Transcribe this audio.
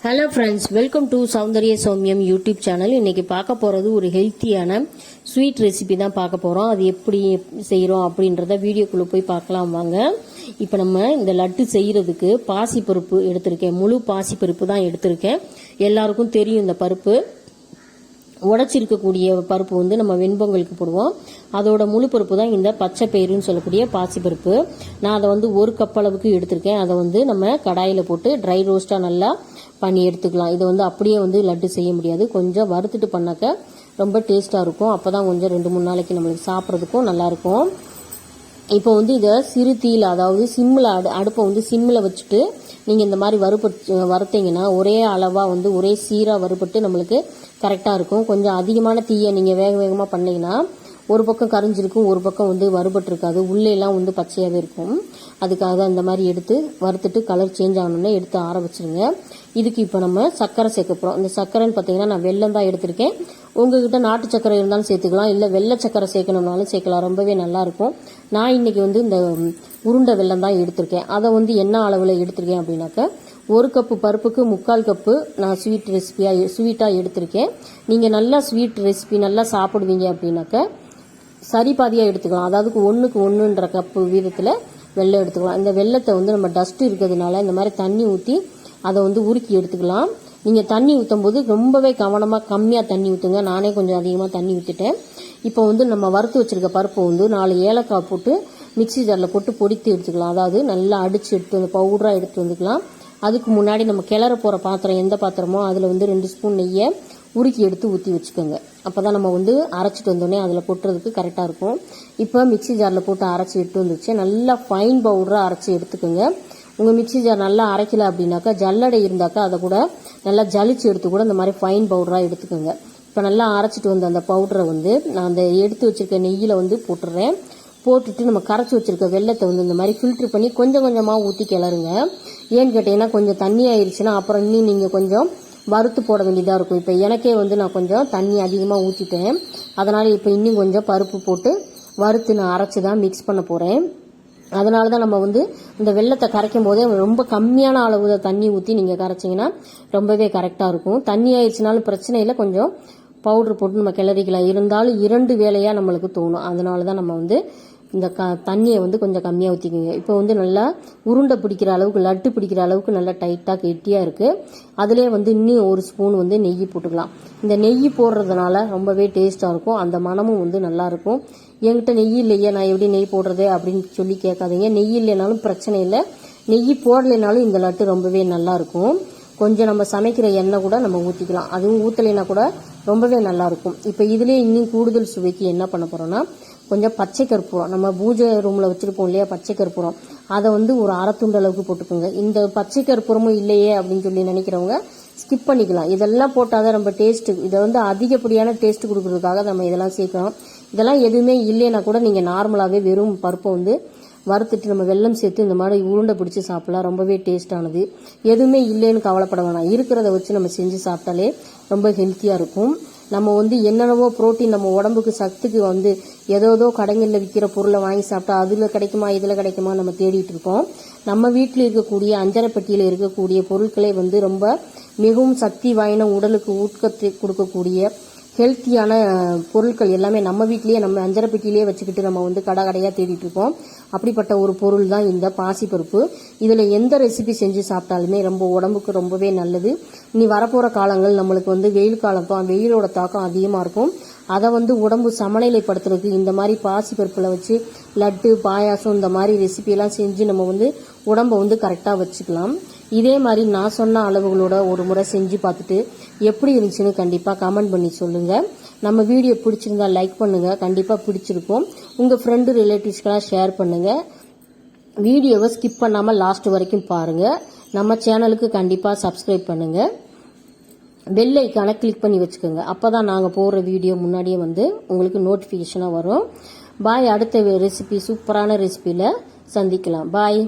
Hello friends, welcome to Soundarya Sowmiyam YouTube channel. இன்னைக்கு பார்க்க போகிறது ஒரு ஹெல்த்தியான ஸ்வீட் ரெசிபி தான் பார்க்க போகிறோம். அது எப்படி செய்கிறோம் அப்படின்றத வீடியோக்குள்ளே போய் பார்க்கலாம் வாங்க. இப்போ நம்ம இந்த லட்டு செய்கிறதுக்கு பாசிப்பருப்பு எடுத்திருக்கேன். முழு பாசிப்பருப்பு தான் எடுத்திருக்கேன். எல்லாருக்கும் தெரியும் இந்த பருப்பு. உடச்சிருக்கக்கூடிய பருப்பு வந்து நம்ம வெண்பொங்கலுக்கு போடுவோம். அதோட முழு பருப்பு தான் இந்த பச்சை பயிறுன்னு சொல்லக்கூடிய பாசிப்பருப்பு. நான் அதை வந்து 1 கப் அளவுக்கு எடுத்திருக்கேன். அதை வந்து நம்ம கடாயில் போட்டு ட்ரை ரோஸ்ட்டாக நல்லா பண்ணி எடுத்துக்கலாம். இதை வந்து அப்படியே வந்து லட்டு செய்ய முடியாது. கொஞ்சம் வறுத்துட்டு பண்ணாக்க ரொம்ப டேஸ்ட்டாக இருக்கும். அப்போ தான் கொஞ்சம் 2-3 நாளைக்கு நம்மளுக்கு சாப்பிட்றதுக்கும் நல்லாயிருக்கும். இப்போ வந்து இதை சிறு தீயில், அதாவது சிம்மில் அடுப்பை வந்து சிம்மில் வச்சுட்டு நீங்கள் இந்த மாதிரி வறுத்தீங்கன்னா ஒரே அளவாக வந்து ஒரே சீராக வறுபட்டு நம்மளுக்கு கரெக்டாக இருக்கும். கொஞ்சம் அதிகமான தீயை நீங்கள் வேக வேகமாக பண்ணிங்கன்னா ஒரு பக்கம் கரிஞ்சிருக்கும், ஒரு பக்கம் வந்து வறுபட்டுருக்காது, உள்ளேலாம் வந்து பச்சையாகவே இருக்கும். அதுக்காக அந்த மாதிரி எடுத்து வறுத்துட்டு கலர் சேஞ்ச் ஆகணும்னா எடுத்து ஆற வச்சுருங்க. இதுக்கு இப்போ நம்ம சர்க்கரை சேர்க்க போகிறோம். இந்த சர்க்கரைன்னு பார்த்தீங்கன்னா நான் வெல்லம் தான் எடுத்திருக்கேன். உங்ககிட்ட நாட்டு சர்க்கரை இருந்தாலும் சேர்த்துக்கலாம், இல்லை வெள்ளை சர்க்கரை சேர்க்கணும்னாலும் சேர்க்கலாம். ரொம்பவே நல்லாயிருக்கும். நான் இன்னைக்கு வந்து இந்த உருண்டை வெல்லம் தான் எடுத்திருக்கேன். அதை வந்து என்ன அளவில் எடுத்திருக்கேன் அப்படின்னாக்க 1 கப்பு பருப்புக்கு 3/4 கப்பு நான் ஸ்வீட்டாக எடுத்திருக்கேன். நீங்கள் நல்லா ஸ்வீட் ரெசிபி நல்லா சாப்பிடுவீங்க அப்படின்னாக்க சரி பாதியாக எடுத்துக்கலாம். அதாவது 1க்கு 1 கப்பு வீதத்தில் வெல்லம் எடுத்துக்கலாம். இந்த வெல்லத்தை வந்து நம்ம டஸ்ட் இருக்கிறதுனால இந்த மாதிரி தண்ணி ஊற்றி அதை வந்து உருக்கி எடுத்துக்கலாம். நீங்கள் தண்ணி ஊற்றும் போது ரொம்பவே கவனமாக கம்மியாக தண்ணி ஊற்றுங்க. நானே கொஞ்சம் அதிகமாக தண்ணி ஊற்றிட்டேன். இப்போ வந்து நம்ம வறுத்து வச்சிருக்க பருப்பை வந்து 4 ஏலக்காய் போட்டு மிக்சி ஜாரில் போட்டு பொடித்து எடுத்துக்கலாம். அதாவது நல்லா அடித்து எடுத்து வந்து பவுடராக எடுத்து வந்துக்கலாம். அதுக்கு முன்னாடி நம்ம கிளற போகிற பாத்திரம் எந்த பாத்திரமோ அதில் வந்து 2 ஸ்பூன் நெய்யை உருக்கி எடுத்து ஊற்றி வச்சுக்கோங்க. அப்போ தான் நம்ம வந்து அரைச்சிட்டு வந்தோடனே அதில் கொட்டுறதுக்கு கரெக்டாக இருக்கும். இப்போ மிக்சி ஜாரில் போட்டு அரைச்சி எடுத்து வந்துச்சு. நல்லா ஃபைன் பவுடராக அரைச்சி எடுத்துக்கோங்க. உங்கள் மிக்சி ஜார் நல்லா அரைக்கல அப்படின்னாக்கா ஜல்லடை இருந்தாக்கா அதை கூட நல்லா ஜலிச்சு எடுத்து கூட இந்த மாதிரி ஃபைன் பவுடராக எடுத்துக்கோங்க. இப்போ நல்லா அரைச்சிட்டு வந்த அந்த பவுடரை வந்து நான் அந்த எடுத்து வச்சிருக்க நெய்யில் வந்து போட்டுடுறேன். போட்டுட்டு நம்ம கரைச்சி வச்சிருக்க வெல்லத்தை வந்து இந்த மாதிரி ஃபில்ட்ரு பண்ணி கொஞ்சம் கொஞ்சமாக ஊற்றி கிளறுங்க. ஏன்னு கேட்டீங்கன்னா கொஞ்சம் தண்ணி ஆயிடுச்சுன்னா அப்புறம் இன்னும் நீங்கள் கொஞ்சம் வறுத்து போட வேண்டியதாக இருக்கும். இப்போ எனக்கே வந்து நான் கொஞ்சம் தண்ணி அதிகமாக ஊற்றிட்டேன். அதனால் இப்போ இன்னும் கொஞ்சம் பருப்பு போட்டு வறுத்து நான் அரைச்சி தான் மிக்ஸ் பண்ண போகிறேன். அதனால தான் நம்ம வந்து இந்த வெல்லத்தை கரைக்கும் போதே ரொம்ப கம்மியான அளவு தண்ணி ஊற்றி நீங்கள் கரைச்சிங்கன்னா ரொம்பவே கரெக்டாக இருக்கும். தண்ணி ஆயிடுச்சுனாலும் பிரச்சனை இல்லை, கொஞ்சம் பவுடர் போட்டு நம்ம கிளறிக்கலாம். இருந்தாலும் 2 வேளையாக நம்மளுக்கு தோணும். அதனால தான் நம்ம வந்து இந்த தண்ணியை வந்து கொஞ்சம் கம்மியாக ஊற்றிக்கோங்க. இப்போ வந்து நல்லா உருண்டை பிடிக்கிற அளவுக்கு, லட்டு பிடிக்கிற அளவுக்கு நல்லா டைட்டாக கெட்டியாக இருக்குது. அதிலே வந்து இன்னும் 1 ஸ்பூன் வந்து நெய் போட்டுக்கலாம். இந்த நெய் போடுறதுனால ரொம்பவே டேஸ்ட்டாக இருக்கும். அந்த மனமும் வந்து நல்லாயிருக்கும். என்கிட்ட நெய் இல்லையே, நான் எப்படி நெய் போடுறது அப்படின்னு சொல்லி கேட்காதீங்க. நெய் இல்லைனாலும் பிரச்சனை இல்லை, நெய் போடலைனாலும் இந்த லட்டு ரொம்பவே நல்லாயிருக்கும். கொஞ்சம் நம்ம சமைக்கிற எண்ணெய் கூட நம்ம ஊற்றிக்கலாம். அதுவும் ஊற்றலைன்னா கூட ரொம்பவே நல்லாயிருக்கும். இப்போ இதுலேயே இன்னும் கூடுதல் சுவைக்கு என்ன பண்ண போகிறோன்னா கொஞ்சம் பச்சை கற்பூரம், நம்ம பூஜை ரூமில் வச்சுருப்போம் இல்லையா பச்சை கற்பூரம், அதை வந்து ஒரு 1/2 துண்டு அளவுக்கு போட்டுக்கோங்க. இந்த பச்சை கற்பூரமும் இல்லையே அப்படின்னு சொல்லி நினைக்கிறவங்க ஸ்கிப் பண்ணிக்கலாம். இதெல்லாம் போட்டால் தான் ரொம்ப டேஸ்ட்டு, இதை வந்து அதிகப்படியான டேஸ்ட் கொடுக்கறதுக்காக நம்ம இதெல்லாம் சேர்க்கிறோம். இதெல்லாம் எதுவுமே இல்லைன்னா கூட நீங்கள் நார்மலாகவே வெறும் பருப்பை வந்து வறுத்துட்டு நம்ம வெல்லம் சேர்த்து இந்த மாதிரி உருண்டை பிடிச்சி சாப்பிடலாம். ரொம்பவே டேஸ்டானது. எதுவுமே இல்லைன்னு கவலைப்பட வேணாம். இருக்கிறத வச்சு நம்ம செஞ்சு சாப்பிட்டாலே ரொம்ப ஹெல்த்தியாக இருக்கும். நம்ம வந்து என்னென்னவோ புரோட்டீன் நம்ம உடம்புக்கு சத்துக்கு வந்து ஏதோ கடைகளில் விற்கிற பொருளை வாங்கி சாப்பிட்டா அதில் கிடைக்குமா இதில் கிடைக்குமா நம்ம தேடிட்டு இருக்கோம். நம்ம வீட்டில் இருக்கக்கூடிய அஞ்சரை பெட்டியில் இருக்கக்கூடிய பொருட்களே வந்து ரொம்ப மிகவும் சக்தி வாய்ந்த உடலுக்கு ஊக்கத்தை கொடுக்கக்கூடிய ஹெல்த்தியான பொருட்கள் எல்லாமே நம்ம வீட்லேயே நம்ம அஞ்சரை பெட்டியிலேயே வச்சுக்கிட்டு நம்ம வந்து கடையாக தேடிட்டு இருக்கோம். அப்படிப்பட்ட ஒரு பொருள் தான் இந்த பாசிப்பருப்பு. இதில் எந்த ரெசிபி செஞ்சு சாப்பிட்டாலுமே ரொம்ப உடம்புக்கு ரொம்பவே நல்லது. இனி வரப்போகிற காலங்கள் நம்மளுக்கு வந்து வெயில் காலம் தான், வெயிலோட தாக்கம் அதிகமாக இருக்கும். அதை வந்து உடம்பு சமநிலைப்படுத்துறதுக்கு இந்த மாதிரி பாசிப்பருப்பில் வச்சு லட்டு, பாயாசம் இந்த மாதிரி ரெசிபியெல்லாம் செஞ்சு நம்ம வந்து உடம்பை வந்து கரெக்டாக வச்சுக்கலாம். இதே மாதிரி நான் சொன்ன அளவுகளோட ஒரு முறை செஞ்சு பார்த்துட்டு எப்படி இருந்துச்சுன்னு கண்டிப்பாக கமெண்ட் பண்ணி சொல்லுங்கள். நம்ம வீடியோ பிடிச்சிருந்தா லைக் பண்ணுங்கள், கண்டிப்பாக பிடிச்சிருக்கும். உங்கள் ஃப்ரெண்டு ரிலேட்டிவ்ஸ்க்கெல்லாம் ஷேர் பண்ணுங்கள். வீடியோவை ஸ்கிப் பண்ணாமல் லாஸ்ட் வரைக்கும் பாருங்கள். நம்ம சேனலுக்கு கண்டிப்பாக சப்ஸ்கிரைப் பண்ணுங்கள். பெல் ஐக்கானை கிளிக் பண்ணி வச்சுக்கோங்க. அப்போ தான் நாங்கள் போடுற வீடியோ முன்னாடியே வந்து உங்களுக்கு நோட்டிஃபிகேஷனாக வரும். பாய். அடுத்த ரெசிபி சூப்பரான ரெசிபியில் சந்திக்கலாம். பாய்.